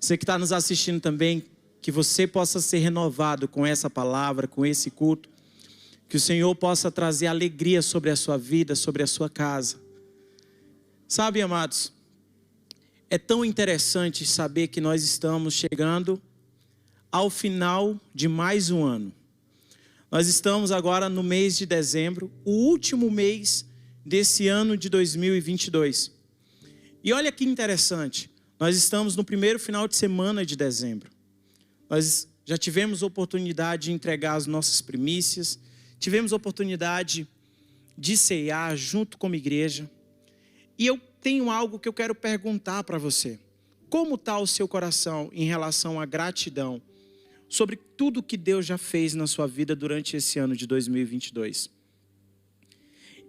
Você que está nos assistindo também, que você possa ser renovado com essa palavra, com esse culto. Que o Senhor possa trazer alegria sobre a sua vida, sobre a sua casa. Sabe, amados, é tão interessante saber que nós estamos chegando ao final de mais um ano. Nós estamos agora no mês de dezembro, o último mês desse ano de 2022. E olha que interessante, nós estamos no primeiro final de semana de dezembro. Nós já tivemos oportunidade de entregar as nossas primícias, tivemos oportunidade de ceiar junto como igreja. E eu tenho algo que eu quero perguntar para você. Como está o seu coração em relação à gratidão sobre tudo que Deus já fez na sua vida durante esse ano de 2022?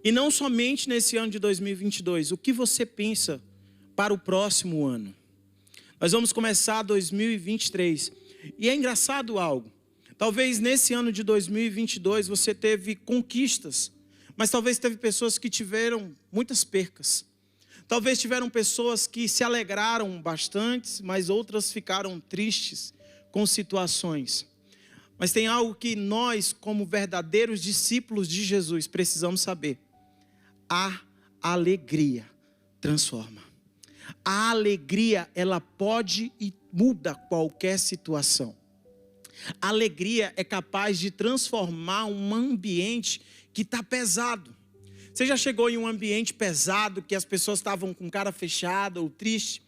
E não somente nesse ano de 2022, o que você pensa para o próximo ano? Nós vamos começar 2023. E é engraçado algo. Talvez nesse ano de 2022 você teve conquistas, mas talvez teve pessoas que tiveram muitas percas. Talvez tiveram pessoas que se alegraram bastante, mas outras ficaram tristes com situações. Mas tem algo que nós, como verdadeiros discípulos de Jesus, precisamos saber. A alegria transforma. A alegria, ela pode e muda qualquer situação. A alegria é capaz de transformar um ambiente que está pesado. Você já chegou em um ambiente pesado, que as pessoas estavam com cara fechada ou triste,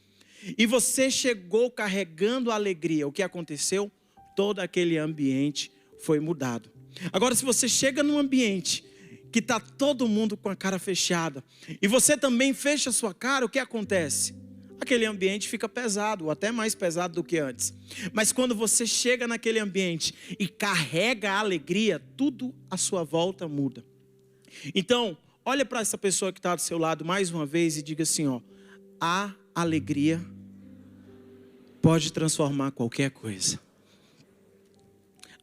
e você chegou carregando a alegria. O que aconteceu? Todo aquele ambiente foi mudado. Agora, se você chega num ambiente que está todo mundo com a cara fechada, e você também fecha a sua cara, o que acontece? Aquele ambiente fica pesado, ou até mais pesado do que antes. Mas quando você chega naquele ambiente e carrega a alegria, tudo à sua volta muda. Então, olha para essa pessoa que está do seu lado mais uma vez e diga assim, ó, a alegria pode transformar qualquer coisa.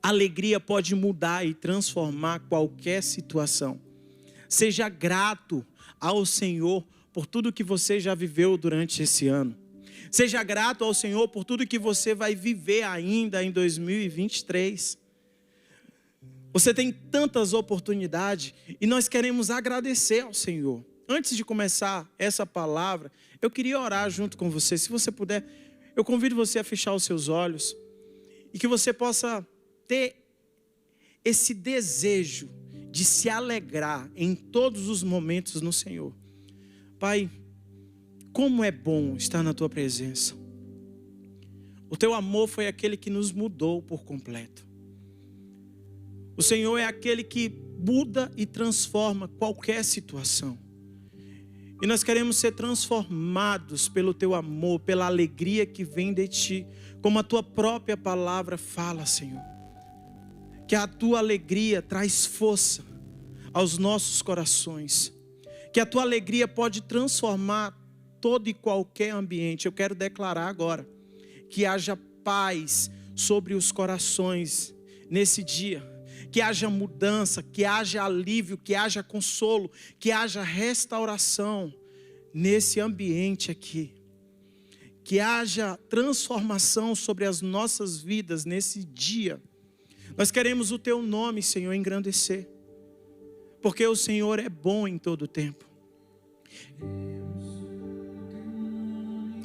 A alegria pode mudar e transformar qualquer situação. Seja grato ao Senhor por tudo que você já viveu durante esse ano. Seja grato ao Senhor por tudo que você vai viver ainda em 2023. Você tem tantas oportunidades e nós queremos agradecer ao Senhor. Antes de começar essa palavra, eu queria orar junto com você. Se você puder, eu convido você a fechar os seus olhos e que você possa ter esse desejo de se alegrar em todos os momentos no Senhor. Pai, como é bom estar na Tua presença. O Teu amor foi aquele que nos mudou por completo. O Senhor é aquele que muda e transforma qualquer situação. E nós queremos ser transformados pelo Teu amor, pela alegria que vem de Ti, como a Tua própria palavra fala, Senhor. Que a Tua alegria traz força aos nossos corações. Que a Tua alegria pode transformar todo e qualquer ambiente. Eu quero declarar agora que haja paz sobre os corações nesse dia. Que haja mudança, que haja alívio, que haja consolo, que haja restauração nesse ambiente aqui. Que haja transformação sobre as nossas vidas nesse dia. Nós queremos o Teu nome, Senhor, engrandecer. Porque o Senhor é bom em todo o tempo.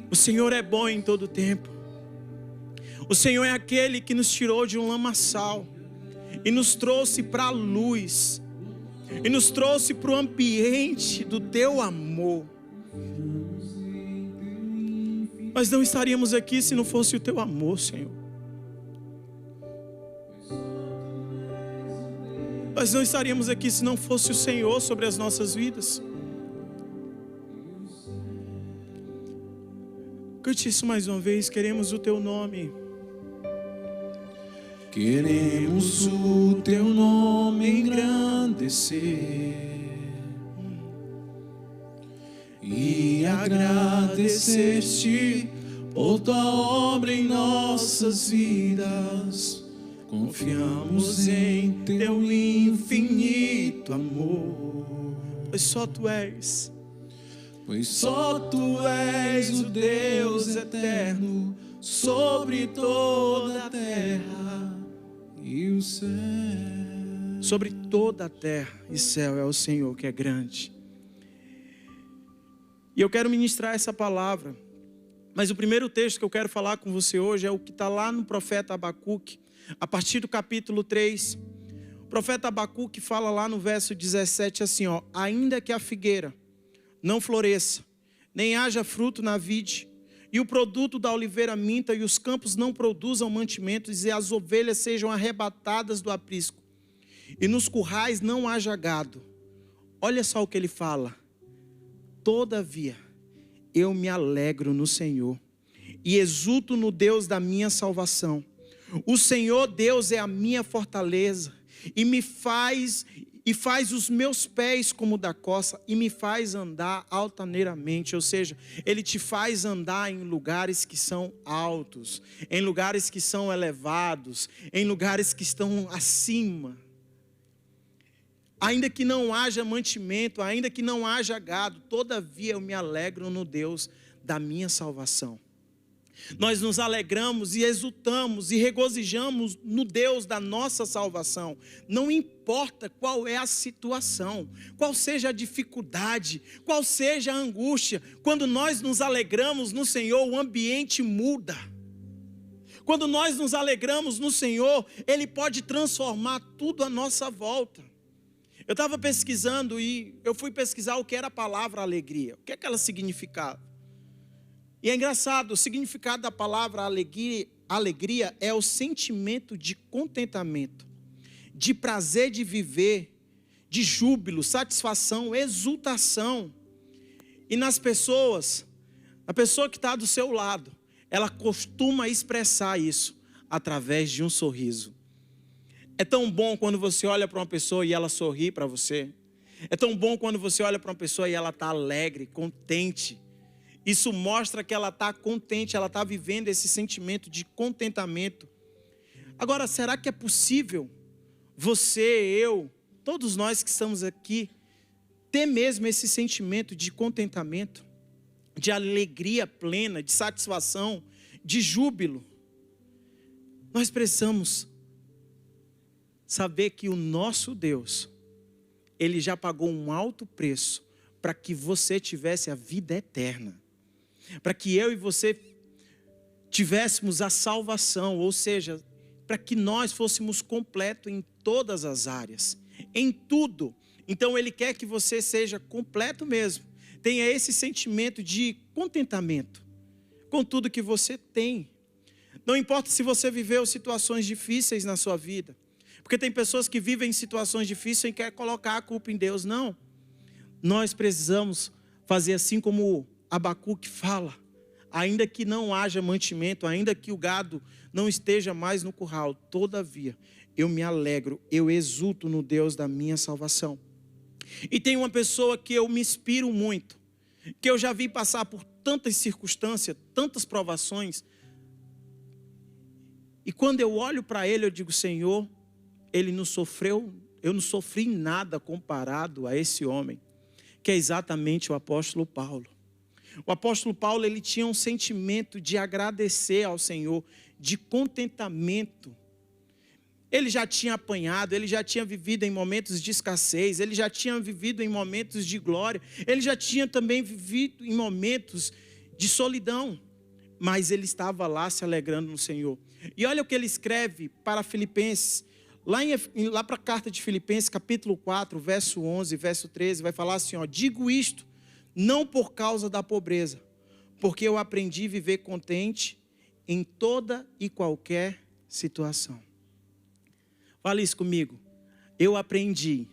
O Senhor é bom em todo o tempo. O Senhor é aquele que nos tirou de um lamaçal e nos trouxe para a luz. E nos trouxe para o ambiente do Teu amor. Nós não estaríamos aqui se não fosse o Teu amor, Senhor. Nós não estaríamos aqui se não fosse o Senhor sobre as nossas vidas. Cante isso mais uma vez. Queremos o Teu nome. Queremos o Teu nome engrandecer e agradecer-te por Tua obra em nossas vidas. Confiamos em Teu infinito amor, Pois só Tu és. pois só Tu és o Deus eterno, sobre toda a terra e o céu. Sobre toda a terra e céu é o Senhor que é grande. E eu quero ministrar essa palavra. Mas o primeiro texto que eu quero falar com você hoje é o que está lá no profeta Abacuque, a partir do capítulo 3. O profeta Abacuque fala lá no verso 17 assim, ó: ainda que a figueira não floresça, nem haja fruto na vide, e o produto da oliveira minta, e os campos não produzam mantimentos, e as ovelhas sejam arrebatadas do aprisco, e nos currais não haja gado. Olha só o que ele fala: todavia eu me alegro no Senhor e exulto no Deus da minha salvação. O Senhor Deus é a minha fortaleza e faz os meus pés como da coça e me faz andar altaneiramente. Ou seja, Ele te faz andar em lugares que são altos, em lugares que são elevados, em lugares que estão acima. Ainda que não haja mantimento, ainda que não haja gado, todavia eu me alegro no Deus da minha salvação. Nós nos alegramos e exultamos e regozijamos no Deus da nossa salvação. Não importa qual é a situação, qual seja a dificuldade, qual seja a angústia. Quando nós nos alegramos no Senhor, o ambiente muda. Quando nós nos alegramos no Senhor, Ele pode transformar tudo à nossa volta. Eu estava pesquisando e eu fui pesquisar o que era a palavra alegria. O que é que ela significava? E é engraçado, o significado da palavra alegria é o sentimento de contentamento, de prazer de viver, de júbilo, satisfação, exultação. E nas pessoas, a pessoa que está do seu lado, ela costuma expressar isso através de um sorriso. É tão bom quando você olha para uma pessoa e ela sorri para você. É tão bom quando você olha para uma pessoa e ela está alegre, contente. Isso mostra que ela está contente, ela está vivendo esse sentimento de contentamento. Agora, será que é possível você, eu, todos nós que estamos aqui, ter mesmo esse sentimento de contentamento, de alegria plena, de satisfação, de júbilo? Nós precisamos saber que o nosso Deus, Ele já pagou um alto preço para que você tivesse a vida eterna. Para que eu e você tivéssemos a salvação, ou seja, para que nós fôssemos completos em todas as áreas, em tudo. Então Ele quer que você seja completo mesmo, tenha esse sentimento de contentamento com tudo que você tem. Não importa se você viveu situações difíceis na sua vida, porque tem pessoas que vivem em situações difíceis e querem colocar a culpa em Deus. Não. Nós precisamos fazer assim como Abacuque fala. Ainda que não haja mantimento, ainda que o gado não esteja mais no curral, todavia eu me alegro, eu exulto no Deus da minha salvação. E tem uma pessoa que eu me inspiro muito, que eu já vi passar por tantas circunstâncias, tantas provações. E quando eu olho para ele, eu digo: Senhor, ele não sofreu, eu não sofri nada comparado a esse homem, que é exatamente o apóstolo Paulo. O apóstolo Paulo, ele tinha um sentimento de agradecer ao Senhor, de contentamento. Ele já tinha apanhado, ele já tinha vivido em momentos de escassez, ele já tinha vivido em momentos de glória, ele já tinha também vivido em momentos de solidão, mas ele estava lá se alegrando no Senhor. E olha o que ele escreve para Filipenses, lá para a carta de Filipenses, capítulo 4, verso 11, verso 13, vai falar assim, ó: digo isto, não por causa da pobreza, porque eu aprendi a viver contente em toda e qualquer situação. Fala isso comigo. Eu aprendi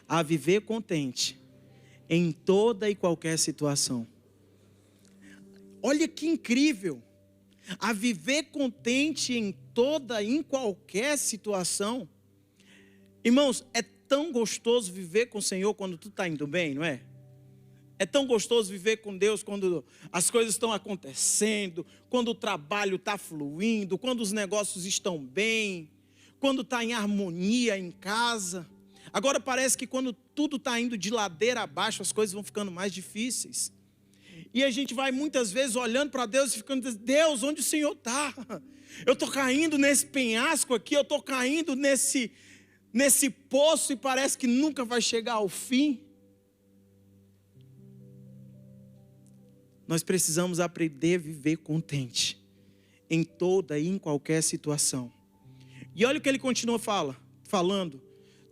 a viver contente em toda e qualquer situação. Olha que incrível. A viver contente em toda e em qualquer situação. Irmãos, é tão gostoso viver com o Senhor quando tu está indo bem, não é? É tão gostoso viver com Deus quando as coisas estão acontecendo, quando o trabalho está fluindo, quando os negócios estão bem, quando está em harmonia em casa. Agora parece que quando tudo está indo de ladeira abaixo, as coisas vão ficando mais difíceis. E a gente vai muitas vezes olhando para Deus e ficando dizendo: Deus, onde o Senhor está? Eu estou caindo nesse penhasco aqui, eu estou caindo nesse poço e parece que nunca vai chegar ao fim. Nós precisamos aprender a viver contente em toda e em qualquer situação. E olha o que ele continua falando.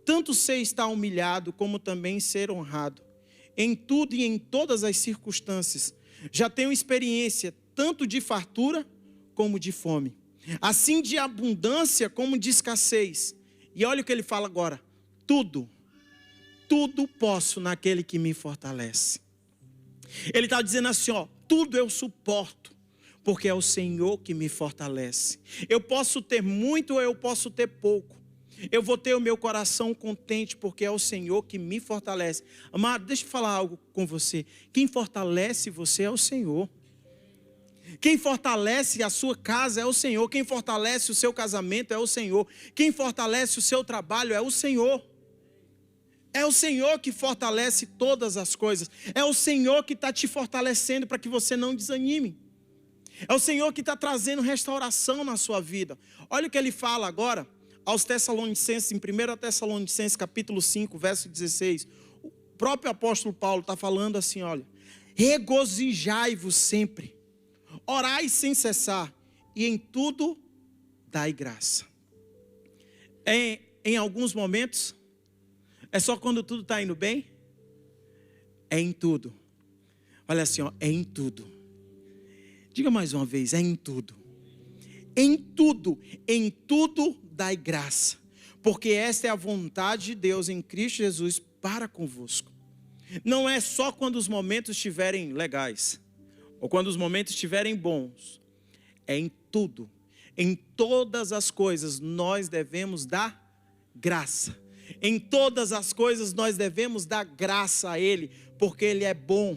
Tanto ser estar humilhado, como também ser honrado. Em tudo e em todas as circunstâncias. Já tenho experiência, tanto de fartura, como de fome. Assim de abundância, como de escassez. E olha o que ele fala agora. Tudo posso naquele que me fortalece. Ele está dizendo assim, ó, tudo eu suporto, porque é o Senhor que me fortalece. Eu posso ter muito ou eu posso ter pouco. Eu vou ter o meu coração contente, porque é o Senhor que me fortalece. Amado, deixa eu falar algo com você. Quem fortalece você é o Senhor. Quem fortalece a sua casa é o Senhor. Quem fortalece o seu casamento é o Senhor. Quem fortalece o seu trabalho é o Senhor. É o Senhor que fortalece todas as coisas. É o Senhor que está te fortalecendo para que você não desanime. É o Senhor que está trazendo restauração na sua vida. Olha o que ele fala agora aos Tessalonicenses, em 1 Tessalonicenses capítulo 5, verso 16. O próprio apóstolo Paulo está falando assim, olha. Regozijai-vos sempre, orai sem cessar, e em tudo dai graça. Em alguns momentos, é só quando tudo está indo bem? É em tudo. Olha assim, ó, é em tudo. Diga mais uma vez, é em tudo. Em tudo dai graça. Porque esta é a vontade de Deus em Cristo Jesus para convosco. Não é só quando os momentos estiverem legais, ou quando os momentos estiverem bons. É em tudo. Em todas as coisas nós devemos dar graça. Em todas as coisas nós devemos dar graça a Ele, porque Ele é bom.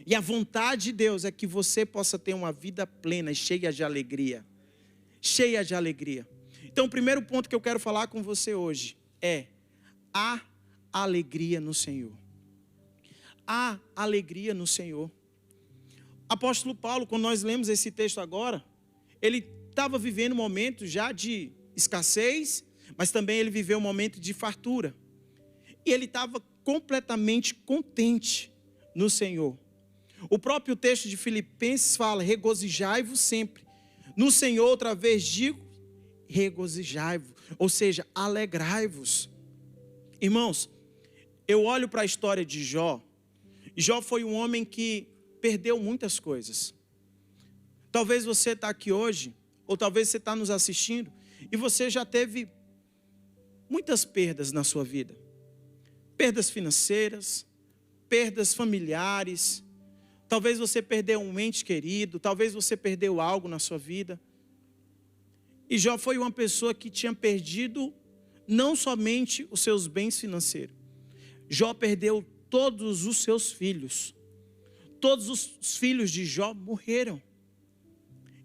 E a vontade de Deus é que você possa ter uma vida plena e cheia de alegria. Cheia de alegria. Então o primeiro ponto que eu quero falar com você hoje é a alegria no Senhor. A alegria no Senhor. Apóstolo Paulo, quando nós lemos esse texto agora, ele estava vivendo um momento já de escassez, mas também ele viveu um momento de fartura. E ele estava completamente contente no Senhor. O próprio texto de Filipenses fala, regozijai-vos sempre. No Senhor, outra vez digo, regozijai-vos, ou seja, alegrai-vos. Irmãos, eu olho para a história de Jó. Jó foi um homem que perdeu muitas coisas. Talvez você está aqui hoje, ou talvez você está nos assistindo, e você já teve muitas perdas na sua vida. Perdas financeiras, perdas familiares. Talvez você perdeu um ente querido, talvez você perdeu algo na sua vida. E Jó foi uma pessoa que tinha perdido não somente os seus bens financeiros. Jó perdeu todos os seus filhos. Todos os filhos de Jó morreram.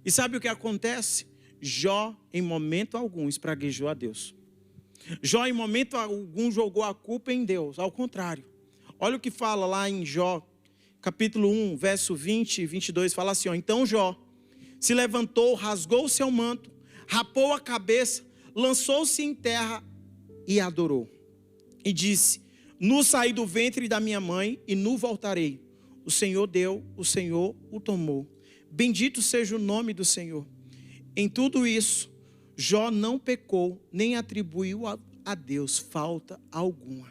E sabe o que acontece? Jó, em momento algum, espraguejou a Deus. Jó, em momento algum, jogou a culpa em Deus. Ao contrário. Olha o que fala lá em Jó, capítulo 1, verso 20 e 22. Fala assim, ó, então Jó se levantou, rasgou o seu manto, rapou a cabeça, lançou-se em terra e adorou. E disse, nu saí do ventre da minha mãe e nu voltarei. O Senhor deu, o Senhor o tomou. Bendito seja o nome do Senhor. Em tudo isso, Jó não pecou, nem atribuiu a Deus falta alguma.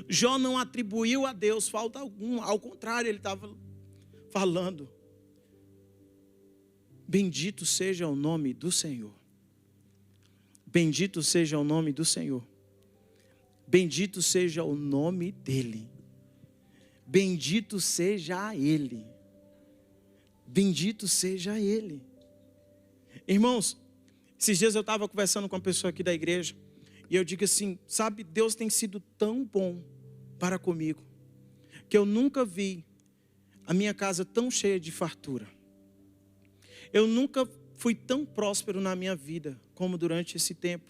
Jó não atribuiu a Deus falta alguma. Ao contrário, ele estava falando, bendito seja o nome do Senhor. Bendito seja o nome do Senhor. Bendito seja o nome dEle. Bendito seja Ele. Bendito seja Ele. Irmãos, esses dias eu estava conversando com uma pessoa aqui da igreja, e eu digo assim, sabe, Deus tem sido tão bom para comigo, que eu nunca vi a minha casa tão cheia de fartura. Eu nunca fui tão próspero na minha vida, como durante esse tempo,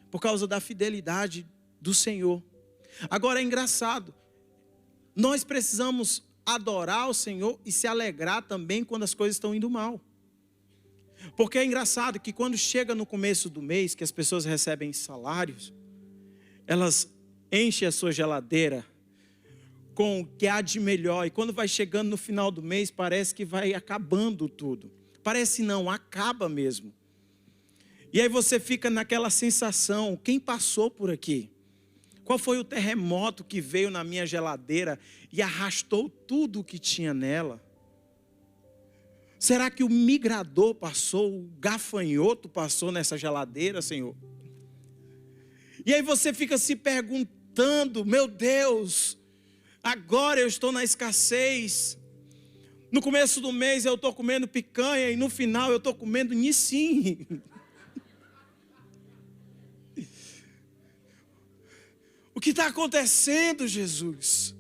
por causa da fidelidade do Senhor. Agora é engraçado, nós precisamos adorar o Senhor e se alegrar também quando as coisas estão indo mal. Porque é engraçado que quando chega no começo do mês, que as pessoas recebem salários, elas enchem a sua geladeira com o que há de melhor. E quando vai chegando no final do mês, parece que vai acabando tudo. Parece não, acaba mesmo. E aí você fica naquela sensação, quem passou por aqui? Qual foi o terremoto que veio na minha geladeira e arrastou tudo o que tinha nela? Será que o migrador passou, o gafanhoto passou nessa geladeira, Senhor? E aí você fica se perguntando, meu Deus, agora eu estou na escassez. No começo do mês eu estou comendo picanha e no final eu estou comendo nissim. O que está acontecendo, Jesus?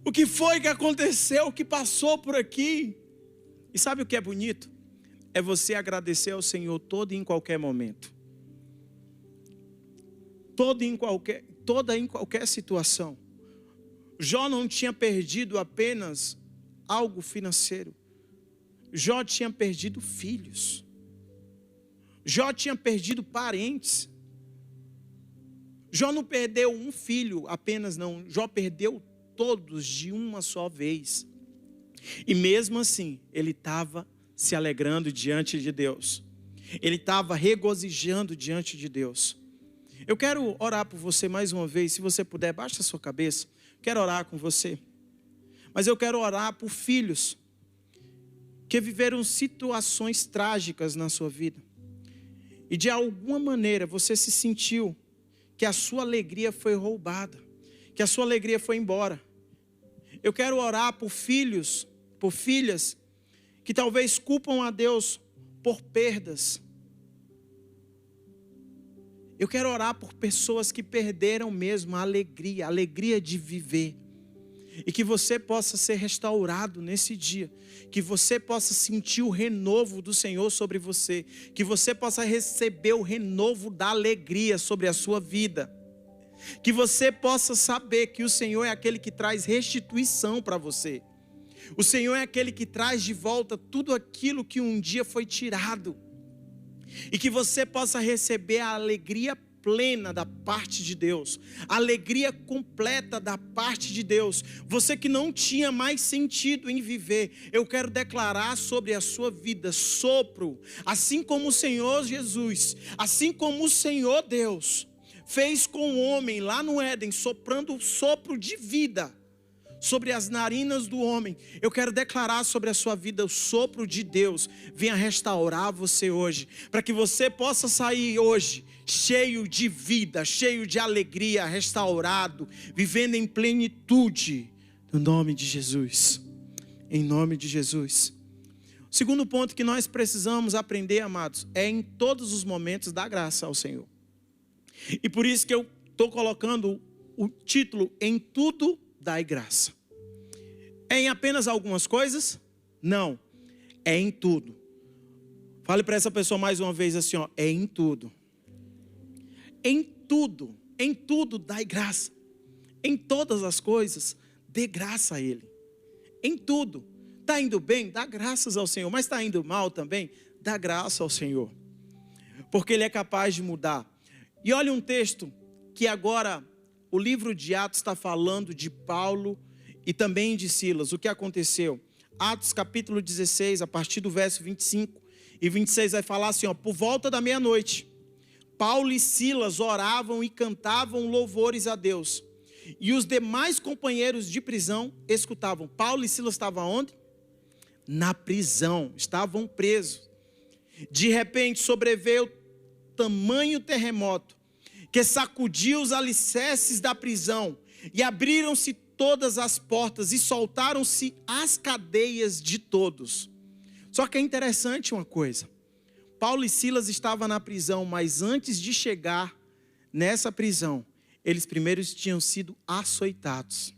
O que foi que aconteceu, o que passou por aqui? E sabe o que é bonito? É você agradecer ao Senhor todo e em qualquer momento. Toda em qualquer situação. Jó não tinha perdido apenas algo financeiro. Jó tinha perdido filhos. Jó tinha perdido parentes. Jó não perdeu um filho apenas, não. Jó perdeu todos de uma só vez. E mesmo assim, ele estava se alegrando diante de Deus. Ele estava regozijando diante de Deus. Eu quero orar por você mais uma vez. Se você puder, baixa a sua cabeça. Quero orar com você. Mas eu quero orar por filhos que viveram situações trágicas na sua vida. E de alguma maneira você se sentiu que a sua alegria foi roubada, que a sua alegria foi embora. Eu quero orar por filhos, por filhas, que talvez culpam a Deus por perdas. Eu quero orar por pessoas que perderam mesmo a alegria de viver. E que você possa ser restaurado nesse dia. Que você possa sentir o renovo do Senhor sobre você. Que você possa receber o renovo da alegria sobre a sua vida. Que você possa saber que o Senhor é aquele que traz restituição para você. O Senhor é aquele que traz de volta tudo aquilo que um dia foi tirado. E que você possa receber a alegria plena da parte de Deus, a alegria completa da parte de Deus. Você que não tinha mais sentido em viver, eu quero declarar sobre a sua vida sopro, assim como o Senhor Jesus, assim como o Senhor Deus fez com o homem lá no Éden, soprando o sopro de vida sobre as narinas do homem. Eu quero declarar sobre a sua vida o sopro de Deus venha restaurar você hoje, para que você possa sair hoje cheio de vida, cheio de alegria, restaurado, vivendo em plenitude, no nome de Jesus, em nome de Jesus. O segundo ponto que nós precisamos aprender, amados, é em todos os momentos dar graça ao Senhor. E por isso que eu estou colocando o título, em tudo dai graça. É em apenas algumas coisas? Não, é em tudo. Fale para essa pessoa mais uma vez assim, ó, é em tudo. Em tudo dai graça. Em todas as coisas, dê graça a Ele. Em tudo. Está indo bem? Dá graças ao Senhor. Mas está indo mal também? Dá graça ao Senhor. Porque Ele é capaz de mudar. E olha um texto que agora o livro de Atos está falando de Paulo e também de Silas. O que aconteceu? Atos capítulo 16, a partir do verso 25 e 26 vai falar assim, ó, por volta da meia-noite, Paulo e Silas oravam e cantavam louvores a Deus. E os demais companheiros de prisão escutavam. Paulo e Silas estavam onde? Na prisão, estavam presos. De repente sobreveio tamanho terremoto que sacudiu os alicerces da prisão e abriram-se todas as portas e soltaram-se as cadeias de todos. Só que é interessante uma coisa. Paulo e Silas estavam na prisão, mas antes de chegar nessa prisão, eles primeiro tinham sido açoitados.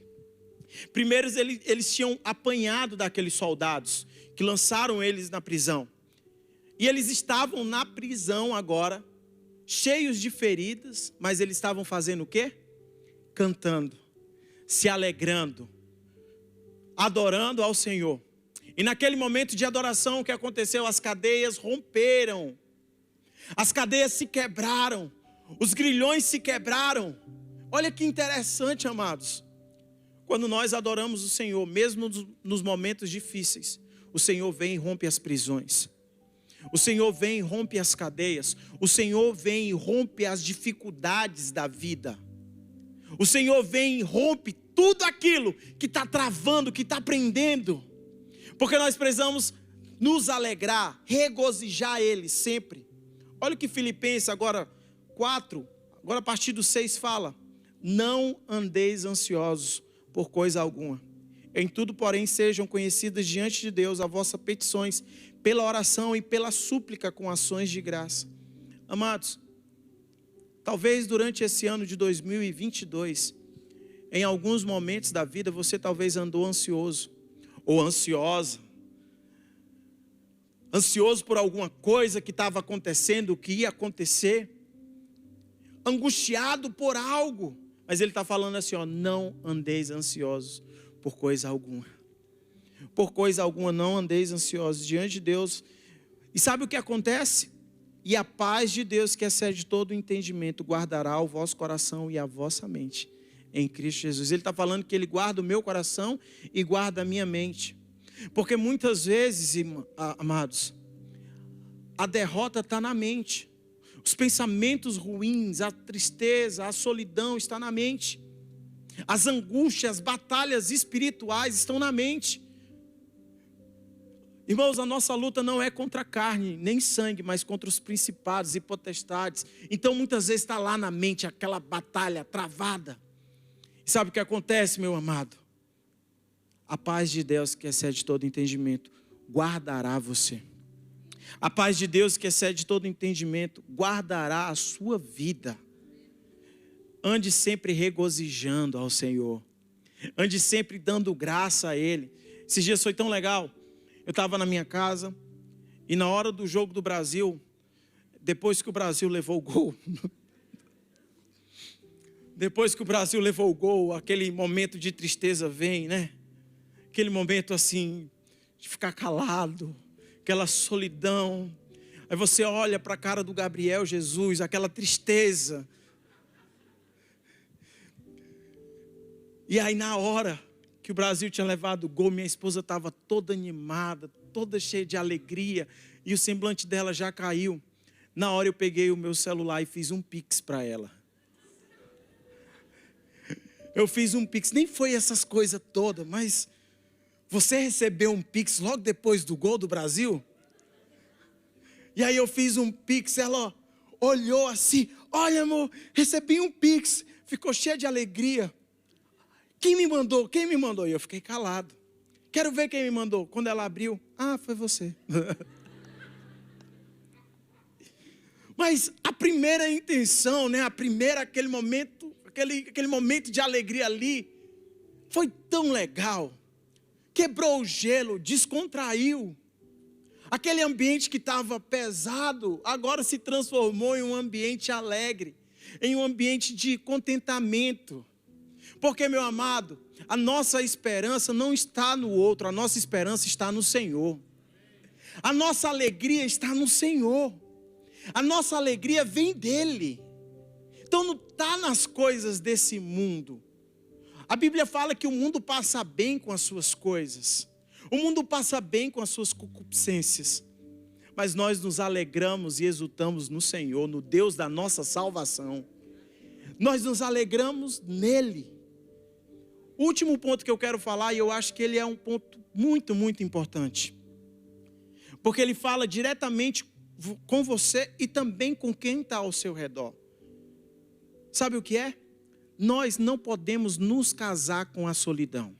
Primeiro eles tinham apanhado daqueles soldados que lançaram eles na prisão. E eles estavam na prisão agora, cheios de feridas, mas eles estavam fazendo o quê? Cantando, se alegrando, adorando ao Senhor. E naquele momento de adoração, o que aconteceu? As cadeias romperam. As cadeias se quebraram. Os grilhões se quebraram. Olha que interessante, amados. Quando nós adoramos o Senhor, mesmo nos momentos difíceis, o Senhor vem e rompe as prisões. O Senhor vem e rompe as cadeias. O Senhor vem e rompe as dificuldades da vida. O Senhor vem e rompe tudo aquilo que está travando, que está prendendo. Porque nós precisamos nos alegrar, regozijar Ele sempre. Olha o que Filipenses agora 4, agora a partir do 6 fala. Não andeis ansiosos por coisa alguma. Em tudo, porém, sejam conhecidas diante de Deus as vossas petições, pela oração e pela súplica com ações de graça. Amados, talvez durante esse ano de 2022, em alguns momentos da vida, você talvez andou ansioso ou ansiosa. Ansioso por alguma coisa que estava acontecendo, que ia acontecer. Angustiado por algo. Mas ele está falando assim, ó, não andeis ansiosos por coisa alguma. Por coisa alguma não andeis ansiosos diante de Deus. E sabe o que acontece? E a paz de Deus, que excede todo o entendimento, guardará o vosso coração e a vossa mente em Cristo Jesus. Ele está falando que Ele guarda o meu coração e guarda a minha mente. Porque muitas vezes, amados, a derrota está na mente. Os pensamentos ruins, a tristeza, a solidão está na mente. As angústias, as batalhas espirituais estão na mente. Irmãos, a nossa luta não é contra a carne, nem sangue, mas contra os principados e potestades. Então muitas vezes está lá na mente aquela batalha travada. E sabe o que acontece, meu amado? A paz de Deus, que excede todo entendimento, guardará você. A paz de Deus, que excede todo entendimento, guardará a sua vida. Ande sempre regozijando ao Senhor. Ande sempre dando graça a Ele. Esses dias foi tão legal. Eu estava na minha casa e na hora do jogo do Brasil, depois que o Brasil levou o gol, aquele momento de tristeza vem, né? Aquele momento assim, de ficar calado, aquela solidão. Aí você olha para a cara do Gabriel Jesus, aquela tristeza. E aí na hora que o Brasil tinha levado o gol, minha esposa estava toda animada, toda cheia de alegria, e o semblante dela já caiu. Na hora eu peguei o meu celular e fiz um pix para ela. Eu fiz um pix, nem foi essas coisas todas, mas você recebeu um pix logo depois do gol do Brasil? E aí eu fiz um pix, ela olhou assim, olha amor, recebi um pix, ficou cheia de alegria. Quem me mandou? Quem me mandou? E eu fiquei calado. Quero ver quem me mandou. Quando ela abriu, foi você. Mas a primeira intenção, né? Aquele momento de alegria ali, foi tão legal. Quebrou o gelo, descontraiu. Aquele ambiente que estava pesado, agora se transformou em um ambiente alegre, em um ambiente de contentamento. Porque, meu amado, a nossa esperança não está no outro, a nossa esperança está no Senhor. A nossa alegria está no Senhor. A nossa alegria vem dEle. Então não está nas coisas desse mundo. A Bíblia fala que o mundo passa bem com as suas coisas. O mundo passa bem com as suas concupiscências. Mas nós nos alegramos e exultamos no Senhor, no Deus da nossa salvação. Nós nos alegramos nele. O último ponto que eu quero falar, e eu acho que ele é um ponto muito, muito importante. Porque ele fala diretamente com você e também com quem está ao seu redor. Sabe o que é? Nós não podemos nos casar com a solidão.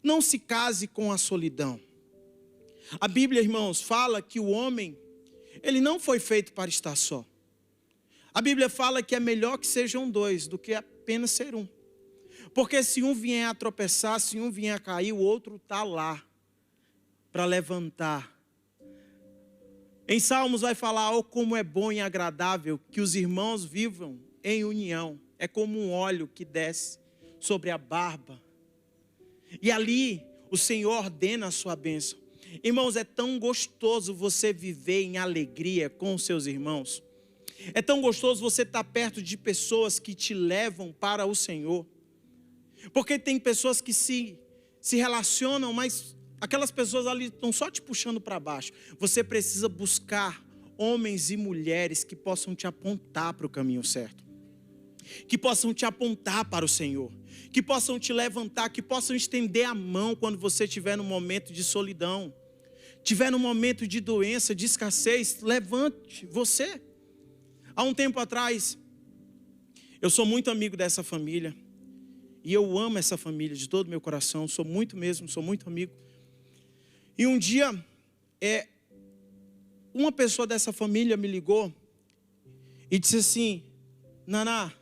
Não se case com a solidão. A Bíblia, irmãos, fala que o homem, ele não foi feito para estar só. A Bíblia fala que é melhor que sejam dois do que apenas ser um. Porque se um vier a tropeçar, se um vier a cair, o outro está lá para levantar. Em Salmos vai falar, como é bom e agradável que os irmãos vivam em união. É como um óleo que desce sobre a barba. E ali o Senhor ordena a sua bênção. Irmãos, é tão gostoso você viver em alegria com os seus irmãos. É tão gostoso você estar perto de pessoas que te levam para o Senhor. Porque tem pessoas que se relacionam, mas aquelas pessoas ali estão só te puxando para baixo. Você precisa buscar homens e mulheres que possam te apontar para o caminho certo. Que possam te apontar para o Senhor. Que possam te levantar, que possam estender a mão quando você estiver num momento de solidão. Tiver num momento de doença, de escassez, levante você. Há um tempo atrás, eu sou muito amigo dessa família. E eu amo essa família de todo o meu coração. Sou muito mesmo, sou muito amigo. E um dia, uma pessoa dessa família me ligou e disse assim: Naná,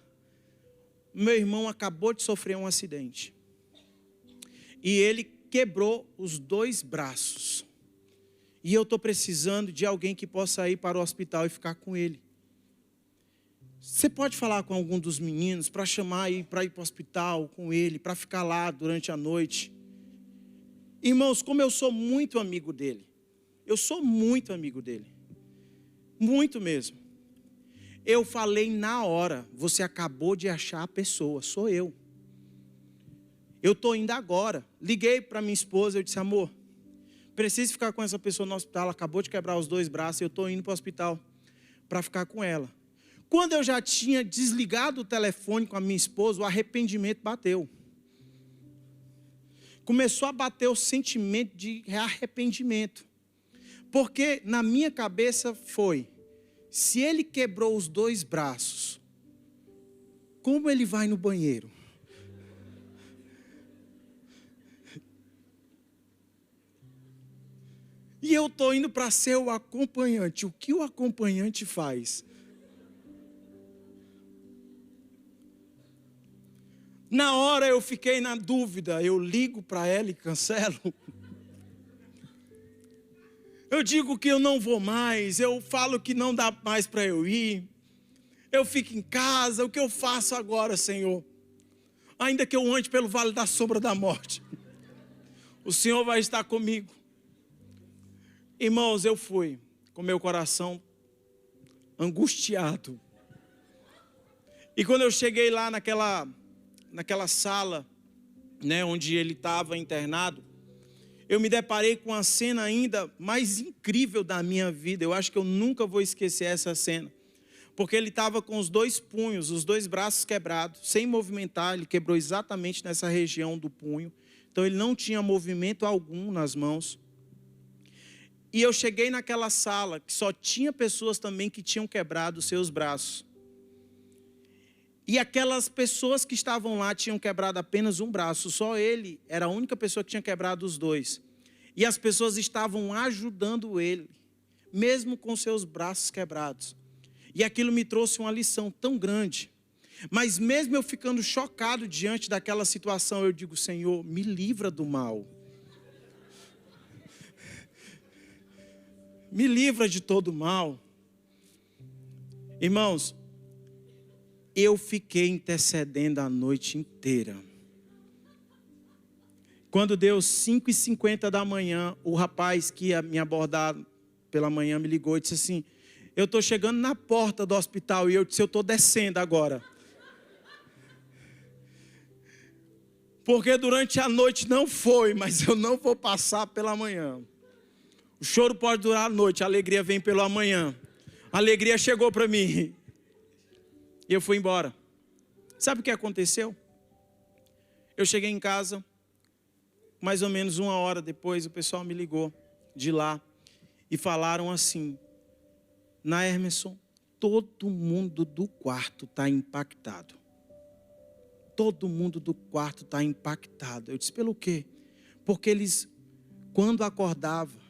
meu irmão acabou de sofrer um acidente. E ele quebrou os 2 braços. E eu estou precisando de alguém que possa ir para o hospital e ficar com ele. Você pode falar com algum dos meninos para chamar para ir para o hospital com ele, para ficar lá durante a noite? Irmãos, como eu sou muito amigo dele. Eu sou muito amigo dele. Muito mesmo. Eu falei na hora: você acabou de achar a pessoa, sou eu. Eu estou indo agora. Liguei para minha esposa, eu disse: amor, preciso ficar com essa pessoa no hospital, ela acabou de quebrar os 2 braços, eu estou indo para o hospital para ficar com ela. Quando eu já tinha desligado o telefone com a minha esposa, o arrependimento bateu. Começou a bater o sentimento de arrependimento. Porque na minha cabeça foi: se ele quebrou os 2 braços, como ele vai no banheiro? E eu estou indo para ser o acompanhante. O que o acompanhante faz? Na hora eu fiquei na dúvida: eu ligo para ela e cancelo? Eu digo que eu não vou mais, eu falo que não dá mais para eu ir, eu fico em casa, o que eu faço agora, Senhor? Ainda que eu ande pelo vale da sombra da morte, o Senhor vai estar comigo. Irmãos, eu fui com meu coração angustiado. E quando eu cheguei lá naquela sala, né, onde ele estava internado, eu me deparei com a cena ainda mais incrível da minha vida. Eu acho que eu nunca vou esquecer essa cena. Porque ele estava com os 2 punhos, os 2 braços quebrados, sem movimentar. Ele quebrou exatamente nessa região do punho. Então ele não tinha movimento algum nas mãos. E eu cheguei naquela sala que só tinha pessoas também que tinham quebrado os seus braços. E aquelas pessoas que estavam lá tinham quebrado apenas um braço. Só ele era a única pessoa que tinha quebrado os 2. E as pessoas estavam ajudando ele, mesmo com seus braços quebrados. E aquilo me trouxe uma lição tão grande. Mas mesmo eu ficando chocado diante daquela situação, eu digo: Senhor, me livra do mal. Me livra de todo mal. Irmãos, eu fiquei intercedendo a noite inteira. Quando deu 5h50 da manhã, o rapaz que ia me abordar pela manhã me ligou e disse assim: eu estou chegando na porta do hospital. E eu disse: eu estou descendo agora. Porque durante a noite não foi, mas eu não vou passar pela manhã. O choro pode durar a noite, a alegria vem pelo amanhã. A alegria chegou para mim. E eu fui embora. Sabe o que aconteceu? Eu cheguei em casa, mais ou menos 1 hora depois, o pessoal me ligou de lá e falaram assim: na Emerson, todo mundo do quarto está impactado. Todo mundo do quarto está impactado. Eu disse: pelo quê? Porque eles, quando acordavam,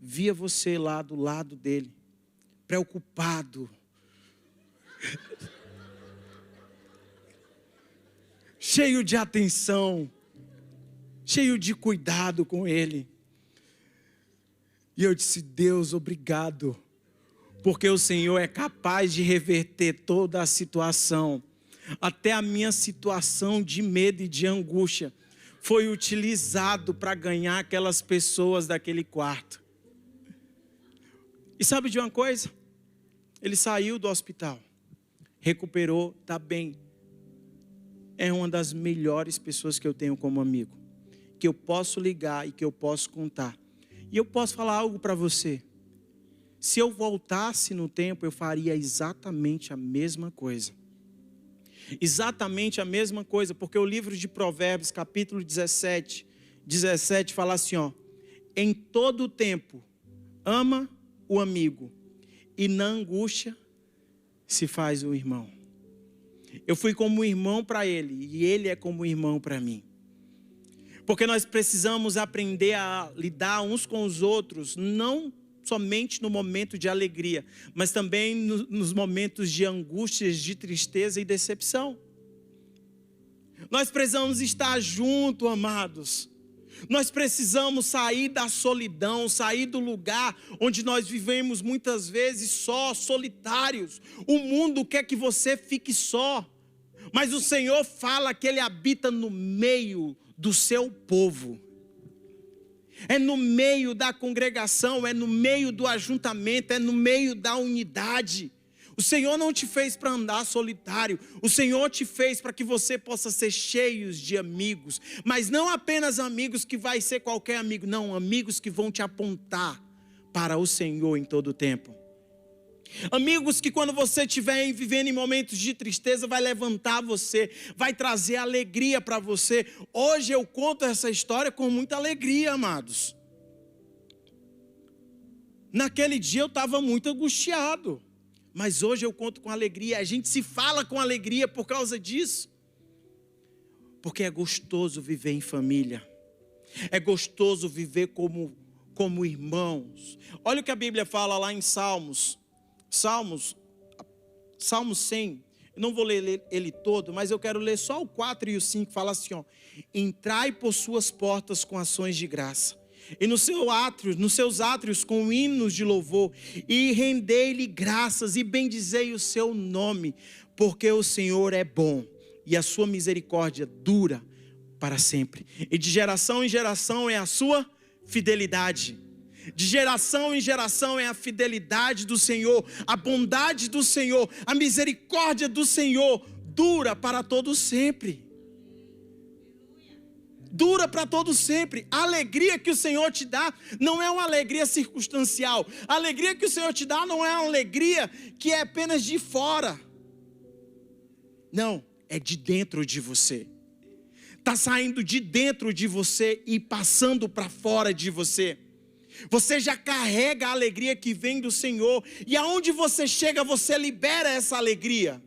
via você lá do lado dele, preocupado. Cheio de atenção, cheio de cuidado com ele. E eu disse: Deus, obrigado, porque o Senhor é capaz de reverter toda a situação, até a minha situação de medo e de angústia. foi utilizado para ganhar aquelas pessoas daquele quarto. E sabe de uma coisa? Ele saiu do hospital, recuperou, está bem. É uma das melhores pessoas que eu tenho como amigo, que eu posso ligar e que eu posso contar. E eu posso falar algo para você. Se eu voltasse no tempo, eu faria exatamente a mesma coisa. Exatamente a mesma coisa, porque o livro de Provérbios, capítulo 17 fala assim, ó: em todo tempo, ama o amigo, e na angústia se faz o irmão. Eu fui como irmão para ele, e ele é como irmão para mim. Porque nós precisamos aprender a lidar uns com os outros, não somente no momento de alegria, mas também nos momentos de angústias, de tristeza e decepção. Nós precisamos estar juntos, amados. Nós precisamos sair da solidão, sair do lugar onde nós vivemos muitas vezes só, solitários. O mundo quer que você fique só, mas o Senhor fala que Ele habita no meio do seu povo. É no meio da congregação, é no meio do ajuntamento, é no meio da unidade. O Senhor não te fez para andar solitário. O Senhor te fez para que você possa ser cheio de amigos. Mas não apenas amigos que vai ser qualquer amigo. Não, amigos que vão te apontar para o Senhor em todo o tempo. Amigos que quando você estiver vivendo em momentos de tristeza, vai levantar você, vai trazer alegria para você. Hoje eu conto essa história com muita alegria, amados. Naquele dia eu estava muito angustiado, mas hoje eu conto com alegria. A gente se fala com alegria por causa disso. Porque é gostoso viver em família. É gostoso viver como irmãos. Olha o que a Bíblia fala lá em Salmo 100, eu não vou ler ele todo, mas eu quero ler só o 4 e o 5, fala assim, ó: entrai por suas portas com ações de graça, e nos seus átrios com hinos de louvor, e rendei-lhe graças, e bendizei o seu nome, porque o Senhor é bom, e a sua misericórdia dura para sempre, e de geração em geração é a sua fidelidade. De geração em geração é a fidelidade do Senhor, a bondade do Senhor, a misericórdia do Senhor dura para todo sempre. Dura para todo sempre. A alegria que o Senhor te dá não é uma alegria circunstancial. A alegria que o Senhor te dá não é uma alegria que é apenas de fora. Não, é de dentro de você. Está saindo de dentro de você e passando para fora de você. Você já carrega a alegria que vem do Senhor. E aonde você chega, você libera essa alegria.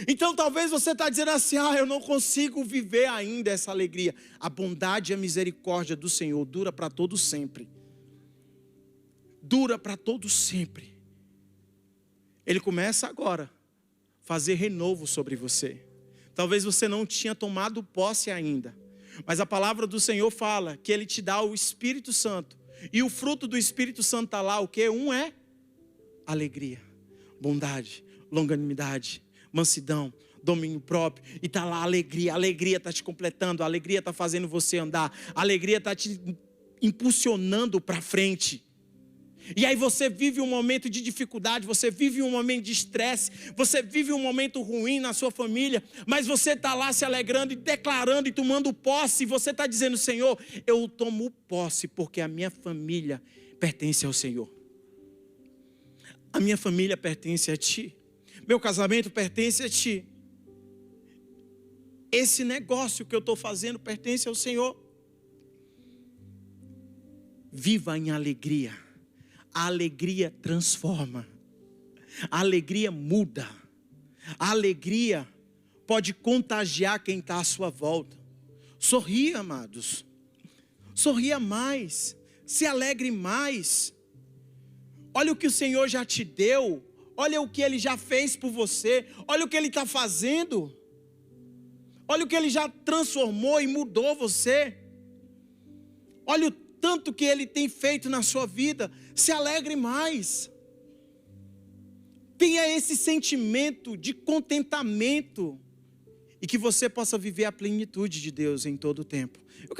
Então talvez você está dizendo assim: eu não consigo viver ainda essa alegria. A bondade e a misericórdia do Senhor dura para todo sempre. Dura para todo sempre. Ele começa agora a fazer renovo sobre você. Talvez você não tinha tomado posse ainda, mas a palavra do Senhor fala que Ele te dá o Espírito Santo. E o fruto do Espírito Santo está lá, o quê? Um é alegria, bondade, longanimidade, mansidão, domínio próprio. E está lá a alegria está te completando, a alegria está fazendo você andar, a alegria está te impulsionando para frente. E aí você vive um momento de dificuldade, você vive um momento de estresse, você vive um momento ruim na sua família, mas você está lá se alegrando e declarando e tomando posse, e você está dizendo: Senhor, eu tomo posse porque a minha família pertence ao Senhor. A minha família pertence a Ti, meu casamento pertence a Ti, esse negócio que eu estou fazendo pertence ao Senhor. Viva em alegria. A alegria transforma, a alegria muda, a alegria pode contagiar quem está à sua volta. Sorria, amados, sorria mais, se alegre mais. Olha o que o Senhor já te deu, olha o que Ele já fez por você, olha o que Ele está fazendo, olha o que Ele já transformou e mudou você, olha o tanto que Ele tem feito na sua vida. Se alegre mais. Tenha esse sentimento de contentamento e que você possa viver a plenitude de Deus em todo o tempo. Eu quero